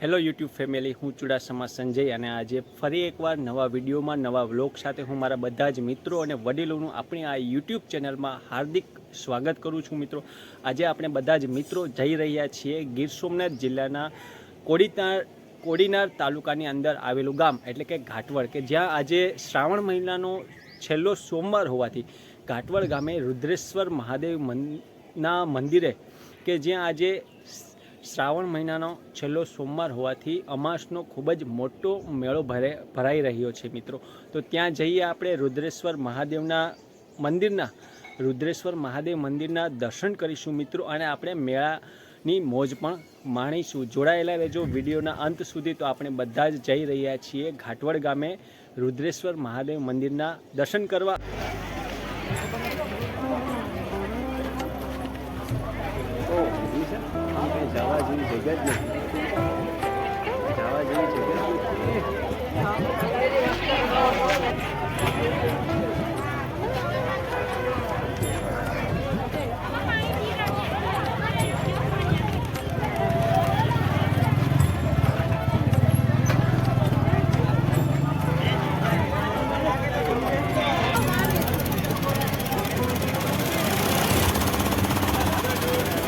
Hello YouTube family, હું ચુડાસમા સંજય અને આજે ફરી એકવાર નવા વિડીયોમાં નવા વ્લોગ સાથે હું મારા બધા જ મિત્રો અને વડીલોનું આપણી આ યુટ્યુબ ચેનલમાં હાર્દિક સ્વાગત કરું છું. મિત્રો, આજે આપણે બધા જ મિત્રો જઈ રહ્યા છીએ ગીર સોમનાથ જિલ્લાના કોડીનાર તાલુકાની અંદર આવેલું ગામ એટલે કે ઘાટવડ, કે જ્યાં આજે શ્રાવણ મહિનાનો છેલ્લો સોમવાર હોવાથી ઘાટવડ ગામે રુદ્રેશ્વર મહાદેવના મંદિરે, કે જ્યાં આજે શ્રાવણ મહિનાનો છેલ્લો સોમવાર હોવાથી અમાસનો ખૂબ જ મોટો મેળો ભરાઈ રહ્યો છે. મિત્રો, તો ત્યાં જઈએ આપણે રુદ્રેશ્વર મહાદેવ મંદિરના દર્શન કરીશું મિત્રો, અને આપણે મેળાની મોજ પણ માણીશું. જોડાયેલા રહેજો વિડીયોના અંત સુધી. તો આપણે બધા જ જઈ રહ્યા છીએ ઘાટવડ ગામે રુદ્રેશ્વર મહાદેવ મંદિરના દર્શન કરવા. જવા જેવી જગ્યા જ નથી, જવા જેવી જગ્યા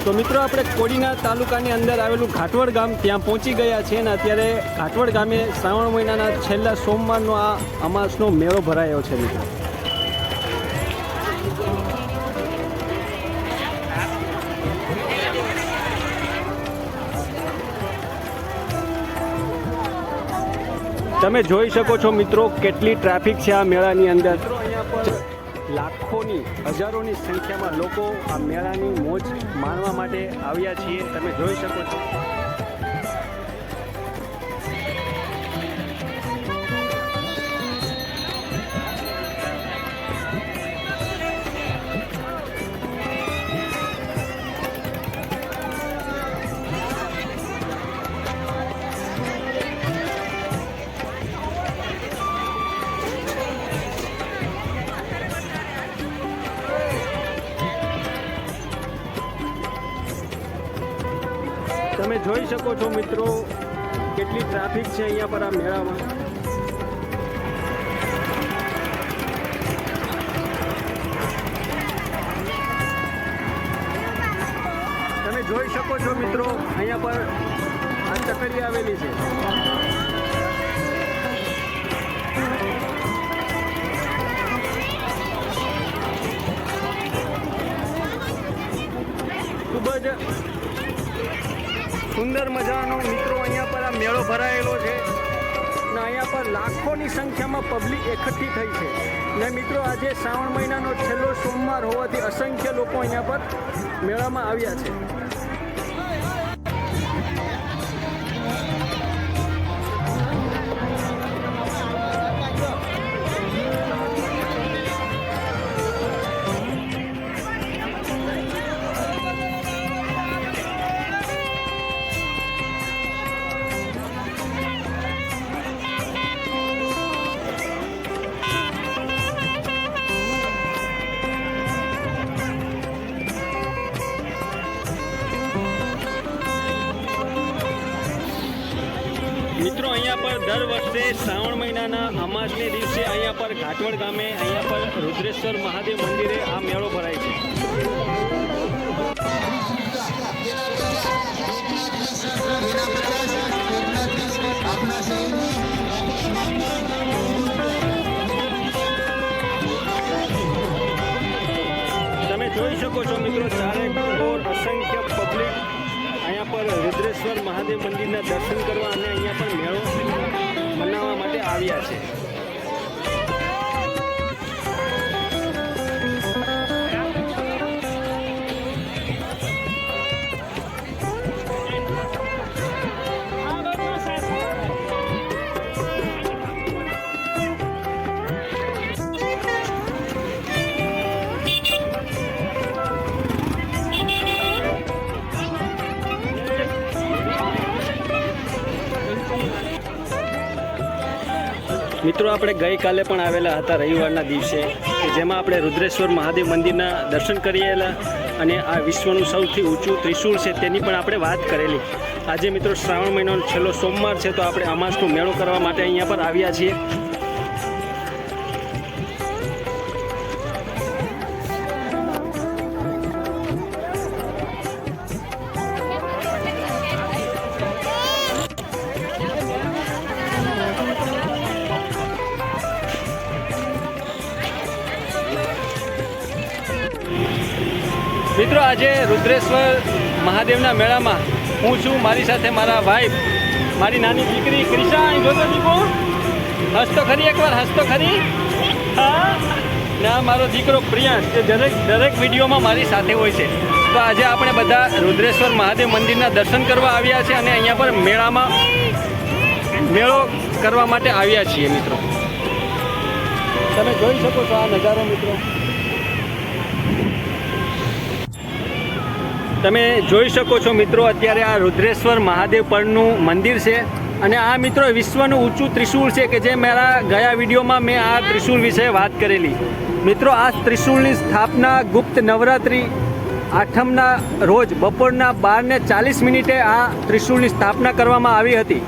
તો મિત્રો, આપણે કોડીનાર તાલુકાની અંદર આવેલું ઘાટવડ ગામ ત્યાં પહોંચી ગયા છે અને અત્યારે ઘાટવડ ગામે શ્રાવણ મહિનાના છેલ્લા સોમવારનો આ અમાસનો મેળો ભરાયો છે. મિત્રો, તમે જોઈ શકો છો મિત્રો કેટલી ટ્રાફિક છે આ મેળાની અંદર. લાખોની હજારોની સંખ્યામાં લોકો આ મેળાની મોજ માણવા માટે આવ્યા છીએ. તમે જોઈ શકો છો. તમે જોઈ શકો છો મિત્રો કેટલી ટ્રાફિક છે અહીંયા પર આ મેળામાં. તમે જોઈ શકો છો મિત્રો અહીંયા પર આ ચકરી આવેલી છે. ખૂબ જ સુંદર મજાનો મિત્રો અહીંયા પર આ મેળો ભરાયેલો છે ને અહીંયા પર લાખોની સંખ્યામાં પબ્લિક એકઠી થઈ છે. ને મિત્રો, આજે શ્રાવણ મહિનાનો છેલ્લો સોમવાર હોવાથી અસંખ્ય લોકો અહીંયા પર મેળામાં આવ્યા છે. મિત્રો, અહીંયા પર દર વર્ષે શ્રાવણ મહિનાના અમાસને દિવસે અહીંયા પર ઘાટવડ ગામે અહીંયા પર રુદ્રેશ્વર મહાદેવ મંદિરે આ મેળો ભરાય છે. તમે જોઈ શકો છો મિત્રો ચારે કોર અસંખ્ય પબ્લિક અહીંયા પર રુદ્રેશ્વર મહાદેવ મંદિરના દર્શન કરવા અને અહીંયા પર મેળો મનાવવા માટે આવ્યા છે. મિત્રો, આપણે ગઈકાલે પણ આવેલા હતા રવિવારના દિવસે, કે જેમાં આપણે રુદ્રેશ્વર મહાદેવ મંદિરના દર્શન કરેલા અને આ વિશ્વનું સૌથી ઊંચું ત્રિશૂળ છે તેની પણ આપણે વાત કરેલી. આજે મિત્રો શ્રાવણ મહિનાનો છેલ્લો સોમવાર છે, તો આપણે અમાસનો મેળો કરવા માટે અહીંયા પર આવ્યા છીએ. મિત્રો આજે રુદ્રેશ્વર મહાદેવના મેળામાં હું છું, મારી સાથે મારા વાઈફ, મારી નાની દીકરી ક્રિશા. અહીં જોતો દીકો, હસતો ખરી, એકવાર હસતો ખરી. હા, ના મારો દીકરો પ્રિયાંશ, જે દરેક વિડીયોમાં મારી સાથે હોય છે. તો આજે આપણે બધા રુદ્રેશ્વર મહાદેવ મંદિરના દર્શન કરવા આવ્યા છે અને અહીંયા પર મેળામાં મેળો કરવા માટે આવ્યા છીએ. મિત્રો તમે જોઈ શકો છો આ નજારો. મિત્રો તમે જોઈ શકો છો મિત્રો, અત્યારે આ રુદ્રેશ્વર મહાદેવ પરનું મંદિર છે અને આ મિત્રો વિશ્વનું ઊંચું ત્રિશૂળ છે કે જે મારા ગયા વિડીયોમાં મેં આ ત્રિશૂળ વિશે વાત કરેલી. મિત્રો આ ત્રિશૂળની સ્થાપના ગુપ્ત નવરાત્રિ આઠમના રોજ બપોરના 12:40 આ ત્રિશૂળની સ્થાપના કરવામાં આવી હતી.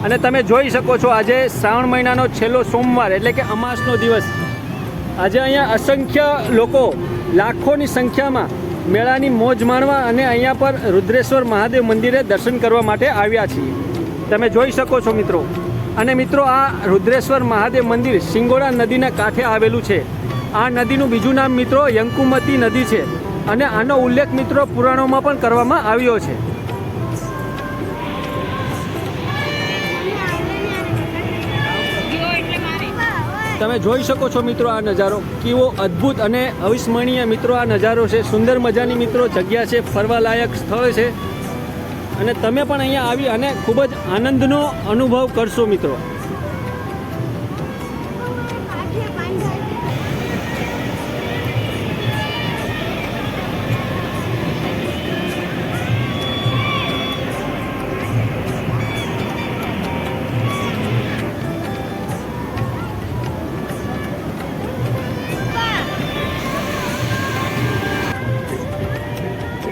અને તમે જોઈ શકો છો આજે શ્રાવણ મહિનાનો છેલ્લો સોમવાર એટલે કે અમાસનો દિવસ. આજે અહીંયા અસંખ્ય લોકો લાખોની સંખ્યામાં મેળાની મોજ માણવા અને અહીંયા પર રુદ્રેશ્વર મહાદેવ મંદિરે દર્શન કરવા માટે આવ્યા છીએ. તમે જોઈ શકો છો મિત્રો. અને મિત્રો આ રુદ્રેશ્વર મહાદેવ મંદિર શિંગોડા નદીના કાંઠે આવેલું છે. આ નદીનું બીજું નામ મિત્રો યંકુમતી નદી છે અને આનો ઉલ્લેખ મિત્રો પુરાણોમાં પણ કરવામાં આવ્યો છે. તમે જોઈ શકો છો મિત્રો આ નજારો કેવો અદ્ભુત અને અવિસ્મરણીય મિત્રો આ નજારો છે. સુંદર મજાની મિત્રો જગ્યા છે, ફરવાલાયક સ્થળ છે અને તમે પણ અહીંયા આવી અને ખૂબ જ આનંદનો અનુભવ કરશો મિત્રો.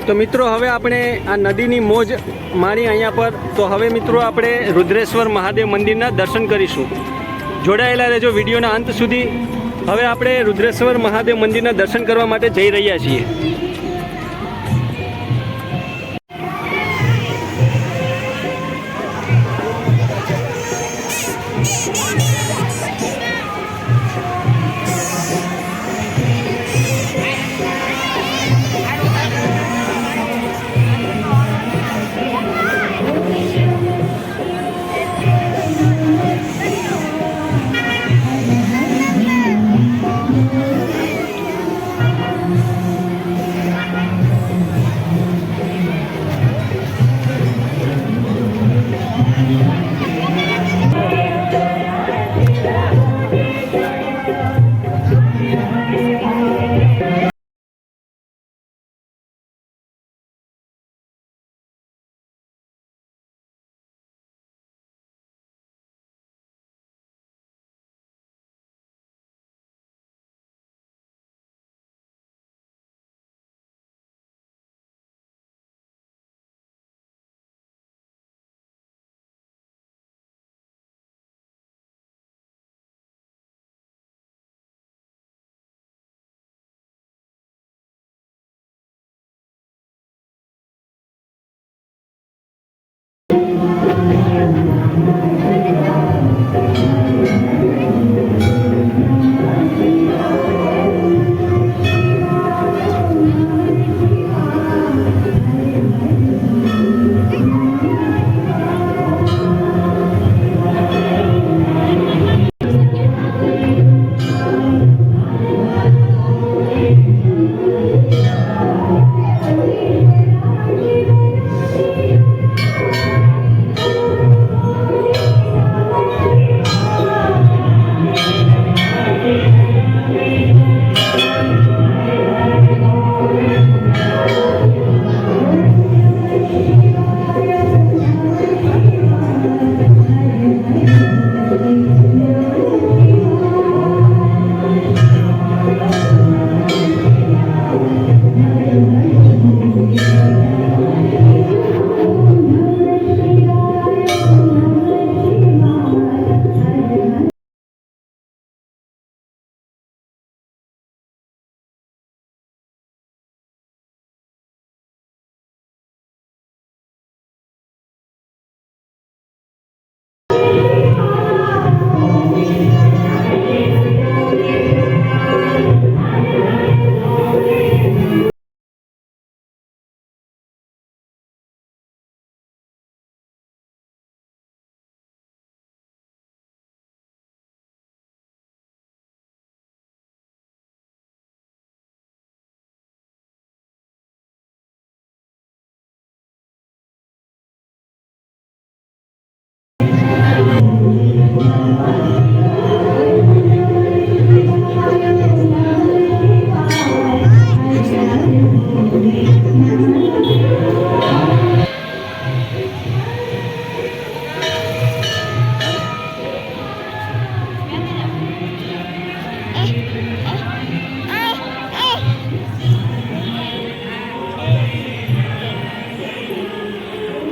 તો મિત્રો હવે આપણે આ નદીની મોજ માણી અહીંયા પર. તો હવે મિત્રો આપણે રુદ્રેશ્વર મહાદેવ મંદિરના દર્શન કરીશું. જોડાયેલા રહેજો વિડીયોના અંત સુધી. હવે આપણે રુદ્રેશ્વર મહાદેવ મંદિરના દર્શન કરવા માટે જઈ રહ્યા છીએ.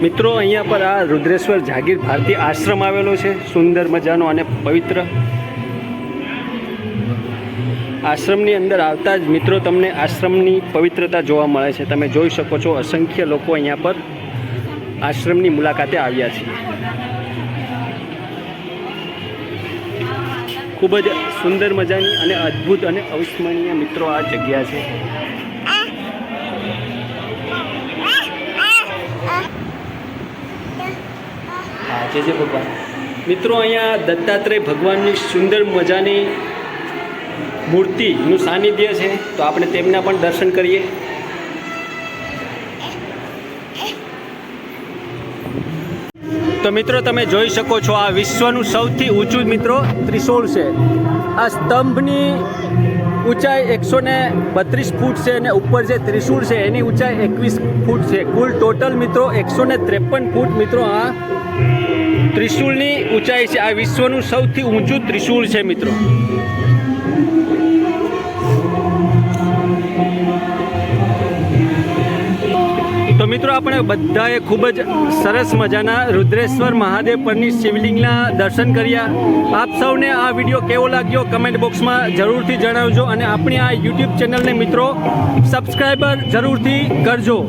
મિત્રો અહીંયા પર આ રુદ્રેશ્વર જાગીર ભારતી આશ્રમ આવેલો છે, સુંદર મજાનો અને પવિત્ર. આશ્રમની અંદર આવતા જ મિત્રો તમને આશ્રમની પવિત્રતા જોવા મળે છે. તમે જોઈ શકો છો અસંખ્ય લોકો અહીંયા પર આશ્રમની મુલાકાતે આવ્યા છે. ખૂબ જ સુંદર મજાની અને અદ્ભુત અને અવિસ્મરણીય મિત્રો આ જગ્યા છે. હા, જય ભગવાન. મિત્રો અહીંયા દત્તાત્રેય ભગવાનની સુંદર મજાની મૂર્તિનું સાનિધ્ય છે, તો આપણે તેમના પણ દર્શન કરીએ. તો મિત્રો તમે જોઈ શકો છો આ વિશ્વનું સૌથી ઊંચું મિત્રો ત્રિશૂળ છે. આ સ્તંભની ઊંચાઈ 132 ફૂટ છે અને ઉપર જે ત્રિશૂળ છે એની ઊંચાઈ 21 ફૂટ છે. કુલ ટોટલ મિત્રો 153 ફૂટ મિત્રો આ ત્રિશૂળની ઊંચાઈ છે. આ વિશ્વનું સૌથી ઊંચું ત્રિશૂળ છે મિત્રો. તો મિત્રો આપણે બધાએ ખૂબ જ સરસ મજાના રુદ્રેશ્વર મહાદેવ પરની શિવલિંગના દર્શન કર્યા. આપ સૌને આ વિડીયો કેવો લાગ્યો કમેન્ટ બોક્સમાં જરૂરથી જણાવજો અને આપણી આ યુટ્યુબ ચેનલને મિત્રો સબસ્ક્રાઈબર જરૂરથી કરજો.